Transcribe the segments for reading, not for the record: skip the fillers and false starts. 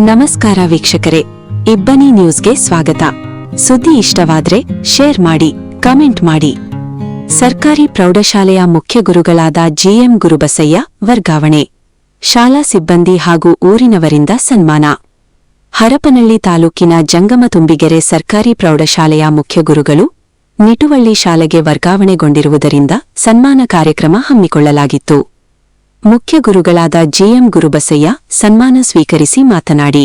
ನಮಸ್ಕಾರ ವೀಕ್ಷಕರೇ, ಇಬ್ಬನಿ ನ್ಯೂಸ್ಗೆ ಸ್ವಾಗತ. ಸುದ್ದಿ ಇಷ್ಟವಾದ್ರೆ ಶೇರ್ ಮಾಡಿ, ಕಮೆಂಟ್ ಮಾಡಿ. ಸರ್ಕಾರಿ ಪ್ರೌಢಶಾಲೆಯ ಮುಖ್ಯ ಗುರುಗಳಾದ ಜಿಎಂ ಗುರುಬಸಯ್ಯ ವರ್ಗಾವಣೆ. ಶಾಲಾ ಸಿಬ್ಬಂದಿ ಹಾಗೂ ಊರಿನವರಿಂದ ಸನ್ಮಾನ. ಹರಪನಹಳ್ಳಿ ತಾಲೂಕಿನ ಜಂಗಮತುಂಬಿಗೆರೆ ಸರ್ಕಾರಿ ಪ್ರೌಢಶಾಲೆಯ ಮುಖ್ಯ ಗುರುಗಳು ನಿಟುವಳ್ಳಿ ಶಾಲೆಗೆ ವರ್ಗಾವಣೆಗೊಂಡಿರುವುದರಿಂದ ಸನ್ಮಾನ ಕಾರ್ಯಕ್ರಮ ಹಮ್ಮಿಕೊಳ್ಳಲಾಗಿತ್ತು. ಮುಖ್ಯ ಗುರುಗಳಾದ ಜಿಎಂ ಗುರುಬಸಯ್ಯ ಸನ್ಮಾನ ಸ್ವೀಕರಿಸಿ ಮಾತನಾಡಿ,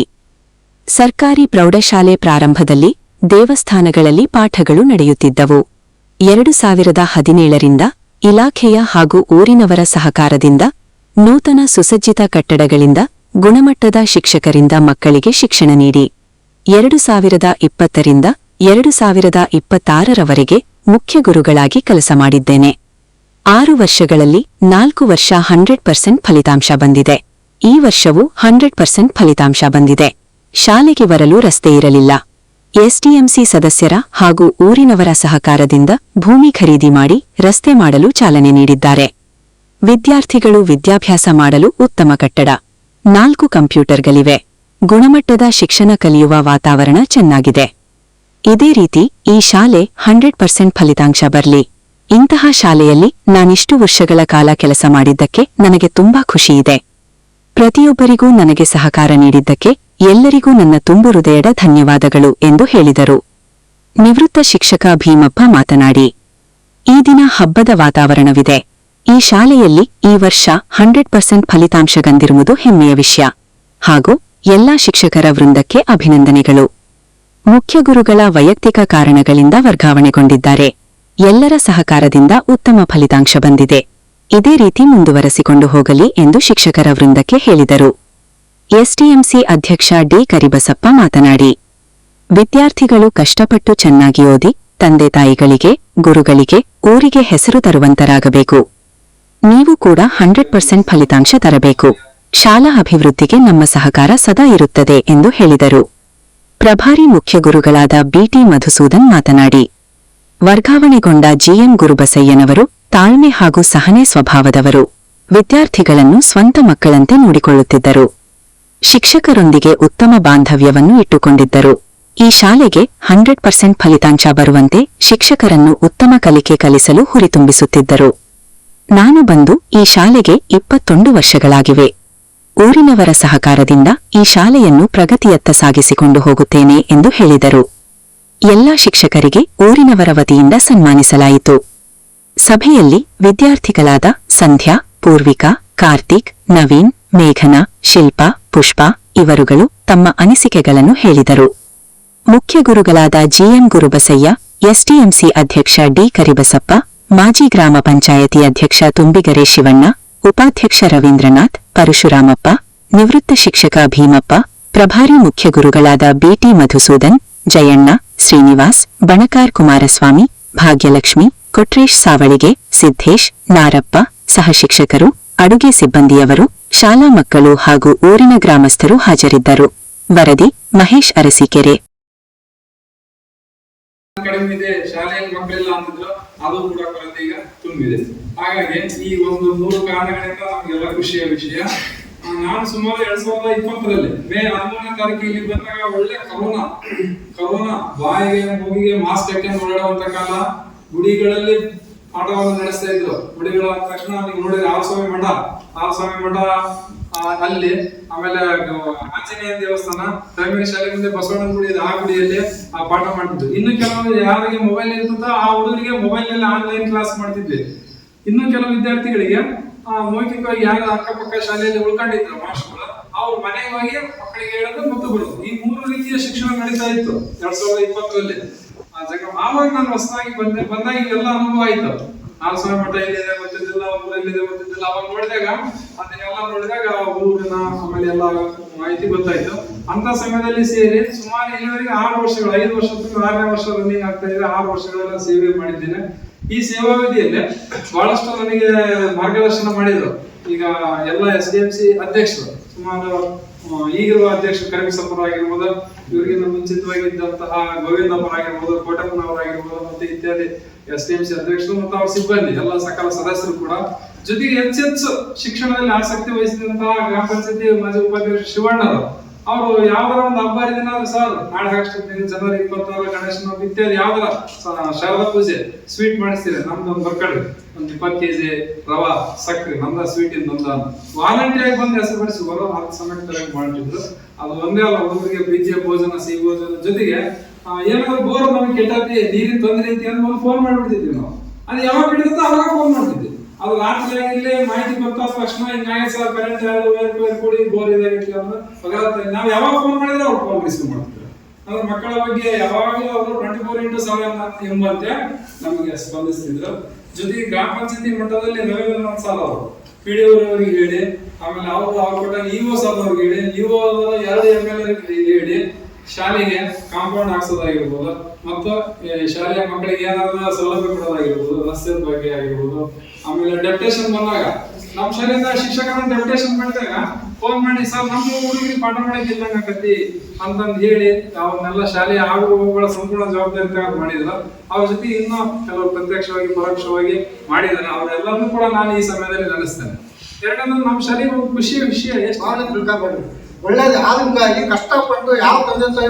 ಸರ್ಕಾರಿ ಪ್ರೌಢಶಾಲೆ ಪ್ರಾರಂಭದಲ್ಲಿ ದೇವಸ್ಥಾನಗಳಲ್ಲಿ ಪಾಠಗಳು ನಡೆಯುತ್ತಿದ್ದವು. 2017ರಿಂದ ಇಲಾಖೆಯ ಹಾಗೂ ಊರಿನವರ ಸಹಕಾರದಿಂದ ನೂತನ ಸುಸಜ್ಜಿತ ಕಟ್ಟಡಗಳಿಂದ ಗುಣಮಟ್ಟದ ಶಿಕ್ಷಕರಿಂದ ಮಕ್ಕಳಿಗೆ ಶಿಕ್ಷಣ ನೀಡಿ 2020ರಿಂದ 2026ರವರೆಗೆ ಮುಖ್ಯ ಗುರುಗಳಾಗಿ ಕೆಲಸ ಮಾಡಿದ್ದೇನೆ. 6 ವರ್ಷಗಳಲ್ಲಿ 4 ವರ್ಷ 100% ಫಲಿತಾಂಶ ಬಂದಿದೆ. ಈ ವರ್ಷವೂ 100% ಫಲಿತಾಂಶ ಬಂದಿದೆ. ಶಾಲೆಗೆ ಬರಲು ರಸ್ತೆ ಇರಲಿಲ್ಲ. ಎಸ್ಟಿಎಂಸಿ ಸದಸ್ಯರ ಹಾಗೂ ಊರಿನವರ ಸಹಕಾರದಿಂದ ಭೂಮಿ ಖರೀದಿ ಮಾಡಿ ರಸ್ತೆ ಮಾಡಲು ಚಾಲನೆ ನೀಡಿದ್ದಾರೆ. ವಿದ್ಯಾರ್ಥಿಗಳು ವಿದ್ಯಾಭ್ಯಾಸ ಮಾಡಲು ಉತ್ತಮ ಕಟ್ಟಡ, 4 ಕಂಪ್ಯೂಟರ್ಗಳಿವೆ. ಗುಣಮಟ್ಟದ ಶಿಕ್ಷಣ ಕಲಿಯುವ ವಾತಾವರಣ ಚೆನ್ನಾಗಿದೆ. ಇದೇ ರೀತಿ ಈ ಶಾಲೆ 100% ಫಲಿತಾಂಶ ಬರಲಿ. ಇಂತಹ ಶಾಲೆಯಲ್ಲಿ ನಾನಿಷ್ಟು ವರ್ಷಗಳ ಕಾಲ ಕೆಲಸ ಮಾಡಿದ್ದಕ್ಕೆ ನನಗೆ ತುಂಬಾ ಖುಷಿಯಿದೆ. ಪ್ರತಿಯೊಬ್ಬರಿಗೂ ನನಗೆ ಸಹಕಾರ ನೀಡಿದ್ದಕ್ಕೆ ಎಲ್ಲರಿಗೂ ನನ್ನ ತುಂಬು ಹೃದಯದ ಧನ್ಯವಾದಗಳು ಎಂದು ಹೇಳಿದರು. ನಿವೃತ್ತ ಶಿಕ್ಷಕ ಭೀಮಪ್ಪ ಮಾತನಾಡಿ, ಈ ದಿನ ಹಬ್ಬದ ವಾತಾವರಣವಿದೆ. ಈ ಶಾಲೆಯಲ್ಲಿ ಈ ವರ್ಷ 100% ಫಲಿತಾಂಶ ಬಂದಿರುವುದು ಹೆಮ್ಮೆಯ ವಿಷಯ. ಹಾಗೂ ಎಲ್ಲಾ ಶಿಕ್ಷಕರ ವೃಂದಕ್ಕೆ ಅಭಿನಂದನೆಗಳು. ಮುಖ್ಯ ಗುರುಗಳ ವೈಯಕ್ತಿಕ ಕಾರಣಗಳಿಂದ ವರ್ಗಾವಣೆಗೊಂಡಿದ್ದಾರೆ. ಎಲ್ಲರ ಸಹಕಾರದಿಂದ ಉತ್ತಮ ಫಲಿತಾಂಶ ಬಂದಿದೆ. ಇದೇ ರೀತಿ ಮುಂದುವರೆಸಿಕೊಂಡು ಹೋಗಲಿ ಎಂದು ಶಿಕ್ಷಕರ ವೃಂದಕ್ಕೆ ಹೇಳಿದರು. ಎಸ್ಟಿಎಂಸಿ ಅಧ್ಯಕ್ಷ ಡಿ ಕರಿಬಸಪ್ಪ ಮಾತನಾಡಿ, ವಿದ್ಯಾರ್ಥಿಗಳು ಕಷ್ಟಪಟ್ಟು ಚೆನ್ನಾಗಿ ಓದಿ ತಂದೆ ತಾಯಿಗಳಿಗೆ, ಗುರುಗಳಿಗೆ, ಊರಿಗೆ ಹೆಸರು ತರುವಂತರಾಗಬೇಕು. ನೀವು ಕೂಡ 100% ಫಲಿತಾಂಶ ತರಬೇಕು. ಶಾಲಾ ಅಭಿವೃದ್ಧಿಗೆ ನಮ್ಮ ಸಹಕಾರ ಸದಾ ಇರುತ್ತದೆ ಎಂದು ಹೇಳಿದರು. ಪ್ರಭಾರಿ ಮುಖ್ಯ ಗುರುಗಳಾದ ಬಿಟಿ ಮಧುಸೂದನ್ ಮಾತನಾಡಿ, ವರ್ಗಾವಣೆಗೊಂಡ ಜಿಎಂ ಗುರುಬಸಯ್ಯನವರು ತಾಳ್ಮೆ ಹಾಗೂ ಸಹನೆ ಸ್ವಭಾವದವರು. ವಿದ್ಯಾರ್ಥಿಗಳನ್ನು ಸ್ವಂತ ಮಕ್ಕಳಂತೆ ನೋಡಿಕೊಳ್ಳುತ್ತಿದ್ದರು. ಶಿಕ್ಷಕರೊಂದಿಗೆ ಉತ್ತಮ ಬಾಂಧವ್ಯವನ್ನು ಇಟ್ಟುಕೊಂಡಿದ್ದರು. ಈ ಶಾಲೆಗೆ 100% ಫಲಿತಾಂಶ ಬರುವಂತೆ ಶಿಕ್ಷಕರನ್ನು ಉತ್ತಮ ಕಲಿಕೆ ಕಲಿಸಲು ಹುರಿತುಂಬಿಸುತ್ತಿದ್ದರು. ನಾನು ಬಂದು ಈ ಶಾಲೆಗೆ 21 ವರ್ಷಗಳಾಗಿವೆ. ಊರಿನವರ ಸಹಕಾರದಿಂದ ಈ ಶಾಲೆಯನ್ನು ಪ್ರಗತಿಯತ್ತ ಸಾಗಿಸಿಕೊಂಡು ಹೋಗುತ್ತೇನೆ ಎಂದು ಹೇಳಿದರು. ಎಲ್ಲಾ ಶಿಕ್ಷಕರಿಗೆ ಊರಿನವರ ವತಿಯಿಂದ ಸನ್ಮಾನಿಸಲಾಯಿತು. ಸಭೆಯಲ್ಲಿ ವಿದ್ಯಾರ್ಥಿಗಳಾದ ಸಂಧ್ಯಾ, ಪೂರ್ವಿಕಾ, ಕಾರ್ತಿಕ್, ನವೀನ್, ಮೇಘನಾ, ಶಿಲ್ಪಾ, ಪುಷ್ಪಾ ಇವರುಗಳು ತಮ್ಮ ಅನಿಸಿಕೆಗಳನ್ನು ಹೇಳಿದರು. ಮುಖ್ಯ ಗುರುಗಳಾದ ಜಿಎಂ ಗುರುಬಸಯ್ಯ, ಎಸ್ಟಿಎಂಸಿ ಅಧ್ಯಕ್ಷ ಡಿ ಕರಿಬಸಪ್ಪ, ಮಾಜಿ ಗ್ರಾಮ ಪಂಚಾಯತಿ ಅಧ್ಯಕ್ಷ ತುಂಬಿಗೆರೆ ಶಿವಣ್ಣ, ಉಪಾಧ್ಯಕ್ಷ ರವೀಂದ್ರನಾಥ್, ಪರಶುರಾಮಪ್ಪ, ನಿವೃತ್ತ ಶಿಕ್ಷಕ ಭೀಮಪ್ಪ, ಪ್ರಭಾರಿ ಮುಖ್ಯ ಗುರುಗಳಾದ ಬಿಟಿ ಮಧುಸೂದನ್, ಜಯಣ್ಣ, ಶ್ರೀನಿವಾಸ್, ಬಣಕಾರ್ ಕುಮಾರಸ್ವಾಮಿ, ಭಾಗ್ಯಲಕ್ಷ್ಮಿ, ಕೊಟ್ರೇಶ್ ಸಾವಳಿಗೆ, ಸಿದ್ದೇಶ್, ನಾರಪ್ಪ, ಸಹಶಿಕ್ಷಕರು, ಅಡುಗೆ ಸಿಬ್ಬಂದಿಯವರು, ಶಾಲಾ ಮಕ್ಕಳು ಹಾಗೂ ಊರಿನ ಗ್ರಾಮಸ್ಥರು ಹಾಜರಿದ್ದರು. ವರದಿ ಮಹೇಶ್ ಅರಸೀಕೆರೆ. ಶಾಲೆಯಲ್ಲಿ ಮಕ್ಕಳಿಲ್ಲ ಅಂತಿದ್ರು, ಅದು ಕೂಡ ಕೊರತೆ ಈಗ ತುಂಬಿದೆ. ಹಾಗಾಗಿ ಈ ಒಂದು 3 ಕಾರಣಗಳಿಂದ ನಮಗೆಲ್ಲ ಖುಷಿಯ ವಿಷಯ. ನಾನು ಸುಮಾರು 2020ರಲ್ಲಿ ಮೇ 13ನೇ ತಾರೀಕಿಗೆ ಬಂದಾಗ ಒಳ್ಳೆ ಕರೋನಾ ಬಾಯಿಗೆ ಮೂಗಿಗೆ ಮಾಸ್ಕ್ ಹಾಕೊಂಡು ಓಡಾಡುವಂತ ಕಾಲ. ಗುಡಿಗಳಲ್ಲಿ ಪಾಠವನ್ನು ನಡೆಸ್ತಾ ಇದ್ರು. ಗುಡಿಗಳ ತಕ್ಷಣ ನೀವು ನೋಡಿದ್ರೆ ಆಲಸ್ವಾಮಿ ಮಠ ಅಲ್ಲಿ, ಆಮೇಲೆ ಆಂಜನೇಯ ದೇವಸ್ಥಾನ, ಪ್ರೈಮರಿ ಶಾಲೆ ಮುಂದೆ ಬಸವಣ್ಣನ ಗುಡಿ ಇದೆ, ಆ ಗುಡಿಯಲ್ಲಿ ಆ ಪಾಠ ಮಾಡ್ತಿದ್ವಿ. ಇನ್ನು ಕೆಲವು ಯಾರಿಗೆ ಮೊಬೈಲ್ ಇರ್ತದೋ ಆ ಹುಡುಗರಿಗೆ ಮೊಬೈಲ್ ನಲ್ಲಿ ಆನ್ಲೈನ್ ಕ್ಲಾಸ್ ಮಾಡ್ತಿದ್ವಿ. ಇನ್ನು ಕೆಲವು ವಿದ್ಯಾರ್ಥಿಗಳಿಗೆ ಮೌಖಿಕವಾಗಿ ಯಾರು ಅಕ್ಕಪಕ್ಕ ಶಾಲೆಯಲ್ಲಿ ಉಳ್ಕೊಂಡಿದ್ರು ಮಾಸ್ಟರ್ಗಳು, ಅವ್ರ ಮನೆಗೆ ಹೋಗಿ ಮಕ್ಕಳಿಗೆ ಹೇಳೋದು ಮತ್ತು ಬರೋದು. ಈ 3 ರೀತಿಯ ಶಿಕ್ಷಣ ನಡೀತಾ ಇತ್ತು 2020ರಲ್ಲಿ. ಆವಾಗ ನಾನು ಹೊಸದಾಗಿ ಬಂದಾಗ ಇವೆಲ್ಲ ಅನುಭವ ಆಯ್ತು. ಆಲಸ್ವಾಮಿ ಮಠ ಎಲ್ಲಿದೆ ಗೊತ್ತಿದ್ದಿಲ್ಲ, ಊರಲ್ಲಿದೆ ಗೊತ್ತಿದ್ದಿಲ್ಲ. ಅವಾಗ ನೋಡಿದಾಗ ಊರಿನ ಆಮೇಲೆ ಎಲ್ಲ ಮಾಹಿತಿ ಗೊತ್ತಾಯ್ತು. ಅಂತ ಸಮಯದಲ್ಲಿ ಸೇರಿ ಸುಮಾರು ಇಲ್ಲಿವರೆಗೆ 6 ವರ್ಷಗಳು, 5 ವರ್ಷ 6ನೇ ವರ್ಷ ರನ್ನಿಂಗ್ ಆಗ್ತಾ ಇದೆ. 6 ವರ್ಷಗಳೆಲ್ಲ ಸೇವೆ ಮಾಡಿದ್ದೇನೆ. ಈ ಸೇವಾವಧಿಯಲ್ಲಿ ಬಹಳಷ್ಟು ನನಗೆ ಮಾರ್ಗದರ್ಶನ ಮಾಡಿದ್ರು. ಈಗ ಎಲ್ಲ ಎಸ್ಡಿಎಂಸಿ ಅಧ್ಯಕ್ಷರು, ಸುಮಾರು ಈಗಿರುವ ಅಧ್ಯಕ್ಷರು ಕರಿಬಸಪ್ಪರಾಗಿರ್ಬೋದು, ಇವರಿಗಿಂತ ಮುಂಚಿತವಾಗಿದ್ದಂತಹ ಗೋವಿಂದಪ್ಪರಾಗಿರ್ಬೋದು, ಕೋಟಪ್ಪನವರಾಗಿರ್ಬೋದು, ಮತ್ತೆ ಇತ್ಯಾದಿ ಎಸ್ಡಿಎಂಸಿ ಅಧ್ಯಕ್ಷರು ಮತ್ತು ಅವ್ರ ಸಿಬ್ಬಂದಿ ಎಲ್ಲ ಸಕಲ ಸದಸ್ಯರು ಕೂಡ ಜೊತೆಗೆ ಹೆಚ್ಚೆಚ್ಚು ಶಿಕ್ಷಣದಲ್ಲಿ ಆಸಕ್ತಿ ವಹಿಸಿದಂತಹ ಗ್ರಾಮ ಪಂಚಾಯತಿ ಮಾಜಿ ಉಪಾಧ್ಯಕ್ಷ ಶಿವಣ್ಣರು ಅವರು ಯಾವ್ದಾರ ಒಂದು ಹಬ್ಬ ಹರಿದಿನ ಸರ್ ನಾಳೆ ಹಾಕ್ಸ್ತೀನಿ, ಜನವರಿ 26 ಗಣೇಶನ ಹಬ್ಬ ಇತ್ಯಾದಿ ಯಾವ್ದಾರ ಶಾರದಾ ಪೂಜೆ ಸ್ವೀಟ್ ಮಾಡಿಸ್ತೀರಿ, ನಮ್ದು ಒಂದು ಬರ್ಕಡ್ರಿ ಒಂದು 20 kg ರವಾ ಸಕ್ರೆ ನಮ್ದ ಸ್ವೀಟ್ ಇಂದ ವಾಲಂಟಿಯರ್ ಆಗಿ ಬಂದು ಹೆಸರು ಬಡಿಸಿ ಬರೋ 10 ಸಮಯದಲ್ಲಿ ಮಾಡಿದ್ರು. ಅದು ಒಂದೇ ಅಲ್ಲ, ಹುಡುಗರಿಗೆ ಪ್ರೀತಿಯ ಭೋಜನ ಸಿಹಿ ಭೋಜನ ಜೊತೆಗೆ ಏನಾದ್ರು ಬೋರ್ ನಮಗೆ ಕೆಟ್ಟಿ ನೀರಿನ ತೊಂದರೆ ಐತಿ ಅಂತ ಒಂದು ಫೋನ್ ಮಾಡ್ಬಿಡ್ತಿದ್ವಿ ನಾವು. ಅದು ಯಾವಾಗ ಹಿಡಿದ ಅವಾಗ ಫೋನ್ ಮಾಡ್ತಿದ್ವಿ. ಅದು ಲಾಸ್ಟ್ಲಿ ಮಾಹಿತಿ ಗೊತ್ತಾದ ತಕ್ಷಣ ಹಿಂಗಾಗಿ ಸರ್ ಕರೆಂಟ್ ವೇರ್ ಕೂಡಿ ಬೋರ್ ಇದಾಗಿತ್ತು ಅಂದ್ರೆ ನಾವು ಯಾವಾಗ ಫೋನ್ ಮಾಡಿದ್ರೆ ಅವ್ರು ಫೋನ್ ರಿಸೀವ್ ಮಾಡ್ತಾರೆ. ಅಂದ್ರೆ ಮಕ್ಕಳ ಬಗ್ಗೆ ಯಾವಾಗಲೂ ಅವರು 24x7 ಎಂಬಂತೆ ನಮಗೆ ಸ್ಪಂದಿಸ್ತಿದ್ರು. ಜೊತೆಗೆ ಗ್ರಾಮ ಪಂಚಾಯತಿ ಮಟ್ಟದಲ್ಲಿ ರವಿನಾಥ್ ಸರ್ ಅವರು PDO ಅವರಿಗೆ ಹೇಳಿ, ಆಮೇಲೆ ಅವ್ರು ಕೊಟ್ಟ EO ಸರ್ ಅವ್ರಿಗೆ ಹೇಳಿ, EO 2 MLA ಹೇಳಿ ಶಾಲೆಗೆ ಕಾಂಪೌಂಡ್ ಹಾಕ್ಸೋದಾಗಿರ್ಬೋದು, ಮತ್ತು ಶಾಲೆಯ ಮಕ್ಕಳಿಗೆ ಏನಾದ್ರು ಸೌಲಭ್ಯ ಕೊಡೋದಾಗಿರ್ಬೋದು, ರಸ್ತೆ ಬಗ್ಗೆ ಆಗಿರ್ಬೋದು. ಆಮೇಲೆ ಡೆಪ್ಟೇಷನ್ ಬಂದಾಗ ನಮ್ಮ ಶಾಲೆಯಿಂದ ಶಿಕ್ಷಕರನ್ನ ಡೆಪ್ಟೇಷನ್ ಮಾಡಿದಾಗ ಫೋನ್ ಮಾಡಿ ಸರ್ ನಮ್ಮ ಹುಡುಗರಿಗೆ ಪಾಠ ಮಾಡಕ್ಕೆ ಇಲ್ಲಂಗ ಆಕತಿ ಅಂತಂದು ಹೇಳಿ ಅವನ್ನೆಲ್ಲ ಶಾಲೆಯ ಆಗುಗಳ ಸಂಪೂರ್ಣ ಜವಾಬ್ದಾರಿ ತಗೊಂಡು ಮಾಡಿದ್ರು. ಅವ್ರ ಜೊತೆ ಇನ್ನೂ ಕೆಲವು ಪ್ರತ್ಯಕ್ಷವಾಗಿ ಪರೋಕ್ಷವಾಗಿ ಮಾಡಿದ್ದಾರೆ. ಅವರೆಲ್ಲರನ್ನೂ ಕೂಡ ನಾನು ಈ ಸಮಯದಲ್ಲಿ ನೆನೆಸ್ತೇನೆ. ಎರಡನೇದು ನಮ್ಮ ಶಾಲೆಗೆ ಒಂದು ಖುಷಿಯ ವಿಷಯ ಎಷ್ಟು ಒಳ್ಳೇದು ಆದಂಗಾಗಿ ಕಷ್ಟಪಟ್ಟು ಯಾವ ತಂದೆ ತಾಯಿ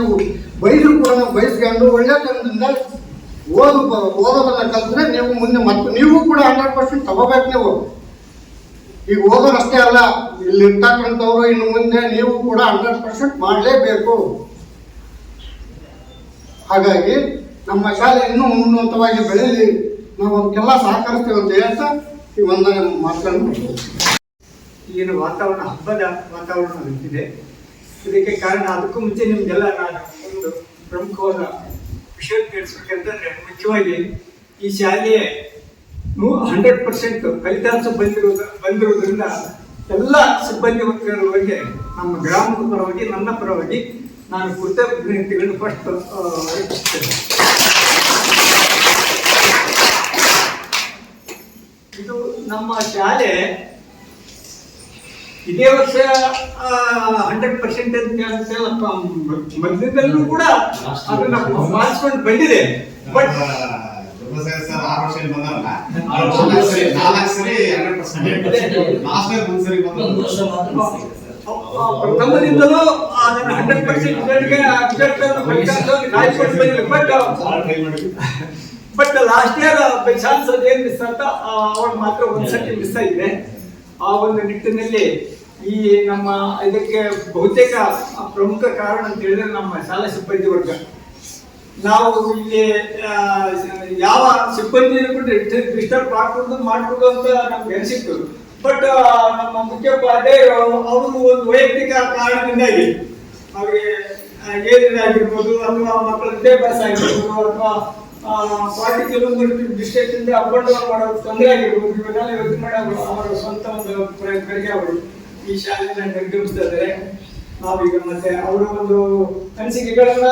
ಬೈದ್ರು ಕೂಡ ನಾವು ಬಯಸ್ಕೊಂಡು ಒಳ್ಳೆತನದಿಂದ ಓದೋದನ್ನ ಕಲ್ತ್ರೆ ನೀವು ಮುಂದೆ ಮತ್ತು ನೀವು ಕೂಡ 100% ತಗೋಬೇಕು. ನೀವು ಈಗ ಓದೋರಷ್ಟೇ ಅಲ್ಲ, ಇಲ್ಲಿ ಇರ್ತಕ್ಕಂಥವ್ರು ಇನ್ನು ಮುಂದೆ ನೀವು ಕೂಡ 100% ಮಾಡಲೇಬೇಕು. ಹಾಗಾಗಿ ನಮ್ಮ ಶಾಲೆ ಇನ್ನೂ ಉನ್ನತವಾಗಿ ಬೆಳೆಯಲಿ, ನಾವು ಅದಕ್ಕೆಲ್ಲ ಸಹಕರಿಸ್ತೇವೆ ಅಂತ ಹೇಳ್ತಾ ಈ ಒಂದು ಮಾತನ್ನು ಈಗಿನ ವಾತಾವರಣ ಹಬ್ಬದ ವಾತಾವರಣ ನಿಂತಿದೆ. ಇದಕ್ಕೆ ಕಾರಣ ಅದಕ್ಕೂ ಮುಂಚೆ ನಿಮಗೆಲ್ಲ ನಾನು ಒಂದು ಪ್ರಮುಖವಾದ ವಿಷಯ ತಿಳಿಸ್ಬೇಕಂತಂದ್ರೆ, ಮುಖ್ಯವಾಗಿ ಈ ಶಾಲೆಯ 100% ಫಲಿತಾಂಶ ಬಂದಿರುವುದರಿಂದ ಎಲ್ಲ ಸಿಬ್ಬಂದಿ ವರ್ಗದವರಿಗೆ ನಮ್ಮ ಗ್ರಾಮದ ಪರವಾಗಿ ನನ್ನ ಪರವಾಗಿ ನಾನು ಕೃತಜ್ಞತೆಗಳನ್ನು ಫಸ್ಟ್ ಅರ್ಪಿಸ್ತೇನೆ. ಇದು ನಮ್ಮ ಶಾಲೆ ಇದೇ ವರ್ಷ 100% ಮೊದಲಿಂದಲೂ ಕೂಡ ಅದನ್ನ ಪಾಲಿಸ್ಕೊಂಡು ಬಂದಿದೆ. ಬಟ್ ಪ್ರಥಮದಿಂದಲೂ ಅದನ್ನ 100% but last year by chance ಅದೇನು ಮಿಸ್ ಅಂತ ಅವ್ರು ಮಾತ್ರ ಒಂದ್ಸತಿ ಮಿಸ್ ಆಗಿದೆ. ಆ ಒಂದು ನಿಟ್ಟಿನಲ್ಲಿ ಈ ನಮ್ಮ ಇದಕ್ಕೆ ಬಹುತೇಕ ಪ್ರಮುಖ ಕಾರಣ ಅಂತ ಹೇಳಿದ್ರೆ ನಮ್ಮ ಶಾಲಾ ಸಿಬ್ಬಂದಿ ವರ್ಗ. ನಾವು ಇಲ್ಲಿ ಯಾವ ಸಿಬ್ಬಂದಿ ಡಿಸ್ಟರ್ಬ್ ಮಾಡ್ಕೊಡು ಅಂತ ನಮ್ಗೆ ಅನಿಸಿತ್ತು. ಬಟ್ ನಮ್ಮ ಮುಖ್ಯೋಪಾಧ್ಯಾಯರು ಅವರು ಒಂದು ವೈಯಕ್ತಿಕ ಕಾರಣದಿಂದಾಗಿ ಅವ್ರಿಗೆ ಏನಿದಾಗಿರ್ಬೋದು ಅಥವಾ ಮಕ್ಕಳ ವಿದ್ಯಾಭ್ಯಾಸ ಆಗಿರ್ಬೋದು ಅಥವಾ ಪಾರ್ಟಿ ಕೆಲವೊಂದು ಡಿಸ್ಟ್ರಿಕ್ಟ್ ಇಂದ ಅಪ್ ಅಂಡ್ ಡೌನ್ ಮಾಡೋದು ತೊಂದರೆ ಆಗಿರ್ಬೋದು, ಇವನ್ನೆಲ್ಲ ಯೋಚನೆ ಮಾಡಿ ಅವರ ಸ್ವಂತ ಒಂದು ಪ್ರಯತ್ನಗಳಿಗೆ ಅವರು ಈ ಶಾಲೆಯನ್ನು ನಿರ್ಗಮಿಸ್ತಾ ಇದ್ದಾರೆ. ನಾವೀಗ ಮತ್ತೆ ಅವರ ಒಂದು ಅನಿಸಿಕೆಗಳನ್ನ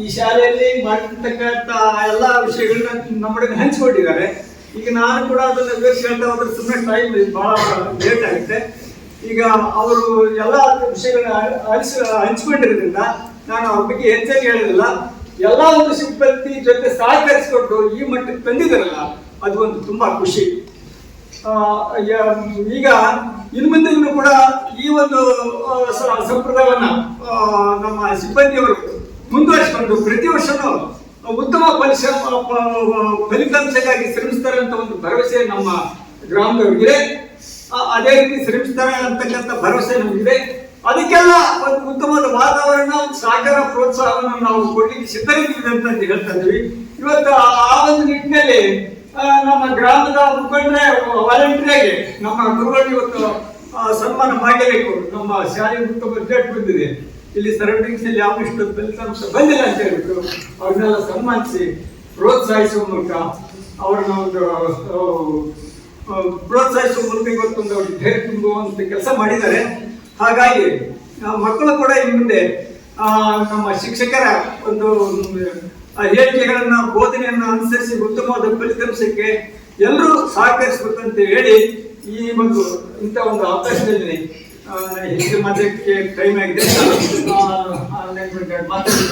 ಈ ಶಾಲೆಯಲ್ಲಿ ಮಾಡಿರ್ತಕ್ಕಂಥ ಎಲ್ಲಾ ವಿಷಯಗಳನ್ನ ನಮ್ಮೊಳಗೆ ಹಂಚಿಕೊಂಡಿದ್ದಾರೆ. ಈಗ ನಾನು ಕೂಡ ಅದನ್ನ ವಿವರಿಸ್ಕೊಳ್ತಾ ಹೋದ್ರೆ ಸುಮ್ಮನೆ ಟೈಮ್ ಬಹಳ ಲೇಟ್ ಆಗುತ್ತೆ. ಈಗ ಅವರು ಎಲ್ಲ ವಿಷಯಗಳನ್ನ ಹಂಚಿಕೊಂಡಿರೋದ್ರಿಂದ ನಾನು ಅವ್ರ ಬಗ್ಗೆ ಹೆಚ್ಚಾಗಿ ಹೇಳೋದಿಲ್ಲ. ಎಲ್ಲ ಒಂದು ಸಿಬ್ಬಂದಿ ಜೊತೆ ಸಹಕರಿಸಿಕೊಂಡು ಈ ಮಟ್ಟಕ್ಕೆ ತಂದಿದ್ದಾರಲ್ಲ, ಅದು ಒಂದು ತುಂಬಾ ಖುಷಿ. ಈಗ ಇನ್ನು ಮುಂದೆಗೂ ಕೂಡ ಈ ಒಂದು ಸಂಪ್ರದಾಯವನ್ನ ನಮ್ಮ ಸಿಬ್ಬಂದಿಯವರು ಮುಂದುವರಿಸಿಕೊಂಡು ಪ್ರತಿ ವರ್ಷನೂ ಉತ್ತಮ ಫಲಿತಾಂಶಕ್ಕಾಗಿ ಶ್ರಮಿಸ್ತಾರೆ ಅಂತ ಒಂದು ಭರವಸೆ ನಮ್ಮ ಗ್ರಾಮದವರಿಗಿದೆ. ಅದೇ ರೀತಿ ಶ್ರಮಿಸ್ತಾರೆ ಅಂತಕ್ಕಂಥ ಭರವಸೆ ನಮಗಿದೆ. ಅದಕ್ಕೆಲ್ಲ ಒಂದು ಉತ್ತಮವಾದ ವಾತಾವರಣ, ಸಹಕಾರ, ಪ್ರೋತ್ಸಾಹವನ್ನು ನಾವು ಕೊಡ್ಲಿಕ್ಕೆ ಸಿದ್ಧರಿದ್ದೀವಿ ಅಂತ ಹೇಳ್ತಾ ಇದ್ದೀವಿ. ಇವತ್ತು ಆ ಒಂದು ನಿಟ್ಟಿನಲ್ಲಿ ನಮ್ಮ ಗ್ರಾಮದ ಮುಖಂಡರೇ ವಾಲಂಟಿಯರ್ ನಮ್ಮ ಗುರುಗಳು ಇವತ್ತು ಸನ್ಮಾನ ಮಾಡಲೇಬೇಕು. ನಮ್ಮ ಶಾಲೆ ಉತ್ತಮ ರಿಸಲ್ಟ್ ಬಂದಿದೆ, ಇಲ್ಲಿ ಸರೌಂಡಿಂಗ್ಸ್ ಅಲ್ಲಿ ಯಾವ ಇಷ್ಟು ಫಲಿತಾಂಶ ಬಂದಿಲ್ಲ ಅಂತ ಹೇಳ್ಬಿಟ್ಟು ಅವ್ರನ್ನೆಲ್ಲ ಸನ್ಮಾನಿಸಿ ಪ್ರೋತ್ಸಾಹಿಸುವ ಮೂಲಕ ಅವ್ರನ್ನ ಒಂದು ಪ್ರೋತ್ಸಾಹಿಸುವ ಮೂಲಕ ಇವತ್ತೊಂದು ಅವ್ರಿಗೆ ಧೈರ್ಯ ತುಂಬುವಂತ ಕೆಲಸ ಮಾಡಿದ್ದಾರೆ. ಹಾಗಾಗಿ ಮಕ್ಕಳು ಕೂಡ ಇನ್ನು ಮುಂದೆ ನಮ್ಮ ಶಿಕ್ಷಕರ ಒಂದು ಹೇಳಿಕೆಗಳನ್ನ ಬೋಧನೆಯನ್ನ ಅನುಸರಿಸಿ ಉತ್ತಮವಾದ ಫಲಿತಾಂಶಕ್ಕೆ ಎಲ್ಲರೂ ಸಹಕರಿಸಬೇಕಂತ ಹೇಳಿ ಈ ಒಂದು ಇಂಥ ಒಂದು ಅವಕಾಶದಲ್ಲಿ ಹೆಚ್ಚು ಮಾತಕ್ಕೆ ಟೈಮ್ ಆಗಿದೆ.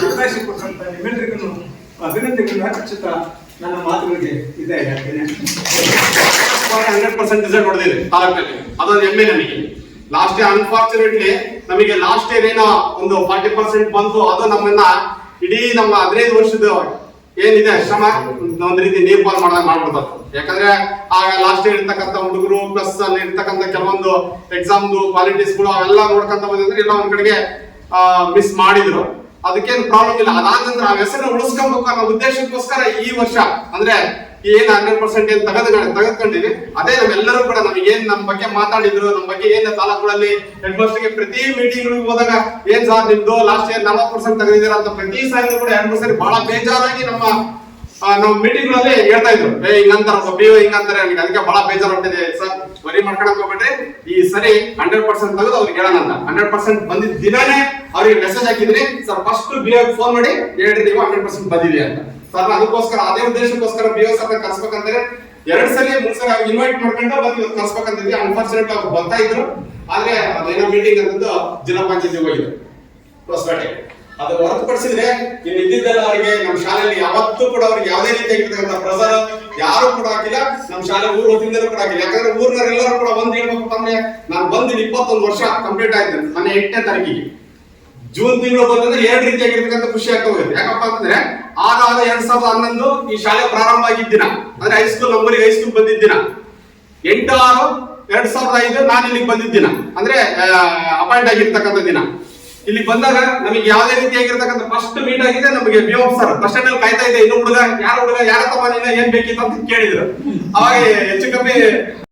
ಅವಕಾಶ ಕೊಟ್ಟಂತ ನಿಮ್ಮೆಲ್ಲರಿಗೂ ಅಭಿನಂದನೆಗಳನ್ನು ಅರ್ಪಿಸುತ್ತಾ ನನ್ನ ಮಾತುಗಳಿಗೆ ಇದೇ ಹೇಳ್ತೇನೆ. 100% ರಿಸಲ್ಟ್ ಹೊಡೆದಿದೆ ತಾಲೂಕಿನಲ್ಲಿ, ಅದೊಂದು ಹೆಮ್ಮೆ ನಮಗೆ. ಲಾಸ್ಟ್ ಇಯರ್ ಅನ್ಫಾರ್ಚುನೇಟ್ಲಿ ನಮಗೆ ಲಾಸ್ಟ್ ಇಯರ್ ಏನೋ ಒಂದು 40% ಬಂತು, ಅದು ನಮ್ಮನ್ನ ಇಡೀ ನಮ್ಮ 15 ವರ್ಷದ ಏನಿದೆ ಶ್ರಮ ಒಂದ್ ರೀತಿ ನೀರ್ಪಾಲ್ ಮಾಡ್ಬಿಡ್ತಾರೆ. ಯಾಕಂದ್ರೆ ಆಗ ಲಾಸ್ಟ್ ಇಯರ್ ಇರ್ತಕ್ಕಂಥ ಹುಡುಗರು ಪ್ಲಸ್ ಅಲ್ಲಿ ಇರ್ತಕ್ಕಂಥ ಕೆಲವೊಂದು ಎಕ್ಸಾಮ್ದು ಕ್ವಾಲಿಟೀಸ್ಗಳು ಅವೆಲ್ಲ ನೋಡ್ಕೊಂತ ಬಂದಿದ್ರೆ ಇಲ್ಲ ಒಂದ್ ಕಡೆಗೆ ಮಿಸ್ ಮಾಡಿದ್ರು. ಅದಕ್ಕೇನು ಪ್ರಾಬ್ಲಮ್ ಇಲ್ಲ. ಅದಾದ ನಂತರ ಆ ಹೆಸರನ್ನ ಉಳಿಸ್ಕೊಬೇಕು ಅನ್ನೋ ಉದ್ದೇಶಕ್ಕೋಸ್ಕರ ಈ ವರ್ಷ ಅಂದ್ರೆ ಏನ್ 100% ಏನ್ ತೆಗೆದುಕೊಂಡಿವಿ ಅದೇ ನಾವೆಲ್ಲರೂ ಕೂಡ ನಮಗೆ ಏನ್ ನಮ್ಮ ಬಗ್ಗೆ ಮಾತಾಡಿದ್ರು, ನಮ್ಮ ಬಗ್ಗೆ ಏನ್ ತಾಲೂಕುಗಳಲ್ಲಿ ಹೆಡ್ ಮಾಸ್ಟರ್ಗೆ ಪ್ರತಿ ಮೀಟಿಂಗ್ ಹೋದಾಗ ಏನ್ ಸರ್ ನಿಮ್ದು ಲಾಸ್ಟ್ ಇಯರ್ 40% ತೆಗೆದಿದ್ದೀರಾ ಅಂತ ಪ್ರತಿ ಸಾರಿ ಕೂಡ 2 ಬಹಳ ಬೇಜಾರಾಗಿ ನಮ್ಮ ಮೀಟಿಂಗ್ ಗಳಲ್ಲಿ ಹೇಳ್ತಾ ಇದ್ರು. ಹಿಂಗಂತಾರ ಬಿಒ ಹಿಂಗಂತಾರೆ, ಅದಕ್ಕೆ ಬಹಳ ಬೇಜಾರು ಹೊಟ್ಟಿದೆ ಸರ್, ವರಿ ಮಾಡ್ಕೊಳಕ್ ಹೋಗ್ಬೇಡ್ರಿ, ಈ ಸರಿ 100% ತೆಗೆದು ಅವ್ರಿಗೆ ಹೇಳೋಣ ಅಂತ. 100% ಬಂದಿದ್ದ ದಿನಾನೇ ಅವ್ರಿಗೆ ಮೆಸೇಜ್ ಹಾಕಿದ್ರಿ, ಸರ್ ಫಸ್ಟ್ ಬಿಒ ಫೋನ್ ಮಾಡಿ ಹೇಳ್ರಿ ನೀವು 100% ಬಂದಿದೆ ಅಂತ. ಸರ್ ಅದಕ್ಕೋಸ್ಕರ ಅದೇ ಉದ್ದೇಶಕ್ಕೋಸ್ಕರ ಬಿಒ ಸರ್ ಕರ್ಸ್ಬೇಕಂದ್ರೆ 2 ಸಲ 3 ಸಲ ಇನ್ವೈಟ್ ಮಾಡ್ಕೊಂಡು ಬಂದು ಕರ್ಸ್ಬೇಕಂತಿದ್ವಿ. ಅನ್ಫಾರ್ಚುನೇಟ್ ಅವ್ರು ಬರ್ತಾ ಇದ್ರು, ಆದ್ರೆ ಅದೇನೋ ಮೀಟಿಂಗ್ ಅಂತಂದು ಜಿಲ್ಲಾ ಪಂಚಾಯತ್ ಹೋಗಿದ್ರು ಹೊಸಪೇಟೆ. ಅದು ಹೊರತುಪಡಿಸಿದ್ರೆ ಇನ್ನು ಇದ್ದಿದ್ದೆಲ್ಲ ಅವರಿಗೆ ನಮ್ಮ ಶಾಲೆಯಲ್ಲಿ ಯಾವತ್ತೂ ಕೂಡ ಅವ್ರಿಗೆ ಯಾವುದೇ ರೀತಿಯಾಗಿರ್ತಕ್ಕಂಥ ಪ್ರೆಸರ್ ಯಾರು ಕೂಡ ಹಾಕಿಲ್ಲ. ನಮ್ಮ ಶಾಲೆ ಊರು ಹೊತ್ತಿಂದಲೂ ಕೂಡ ಹಾಕಿಲ್ಲ. ಯಾಕಂದ್ರೆ ಊರಿನವರೆಲ್ಲರೂ ಕೂಡ ಒಂದ್ ಹೇಳ್ಬೇಕಪ್ಪ ಅಂದ್ರೆ ನಾನು ಬಂದು 21 ವರ್ಷ ಕಂಪ್ಲೀಟ್ ಆಯ್ತು. ನನ್ನ 8ನೇ ತಾರೀಕಿಗೆ ಜೂನ್ ತಿಂಗಳು ಬಂದ್ರೆ 2 ರೀತಿಯಾಗಿರ್ತಕ್ಕಂಥ ಖುಷಿ ಆಗ್ತಾ ಹೋಗುತ್ತೆ. ಯಾಕಪ್ಪ ಅಂತಂದ್ರೆ 6/6/2011 ಈ ಶಾಲೆ ಪ್ರಾರಂಭ ಆಗಿದ್ದ ದಿನ, ಅಂದ್ರೆ ಹೈಸ್ಕೂಲ್ ನಮ್ಮೂರಿಗೆ ಹೈಸ್ಕೂಲ್ ಬಂದಿದ್ದ ದಿನ. 8/6/2005 ನಾನು ಇಲ್ಲಿಗೆ ಬಂದಿದ್ದ ದಿನ, ಅಂದ್ರೆ ಅಪಾಯಿಂಟ್ ಆಗಿರ್ತಕ್ಕಂಥ ದಿನ. ಇಲ್ಲಿ ಬಂದಾಗ ನಮಗೆ ಯಾವುದೇ ರೀತಿಯಾಗಿರ್ತಕ್ಕಂಥ ಫಸ್ಟ್ ಮೀಟ್ ಆಗಿದೆ. ನಮಗೆ ಬಿಒ ಸರ್ ಬಸ್ ಸ್ಟ್ಯಾಂಡ್ ಅಲ್ಲಿ ಕಾಯ್ತಾ ಇದೆ, ಇನ್ನು ಹುಡುಗ ಯಾರ ತಮ್ಮ ಏನ್ ಬೇಕಿತ್ತು ಅಂತ ಕೇಳಿದ್ರು. ಅವಾಗ ಹೆಚ್ಚು ಕಮ್ಮಿ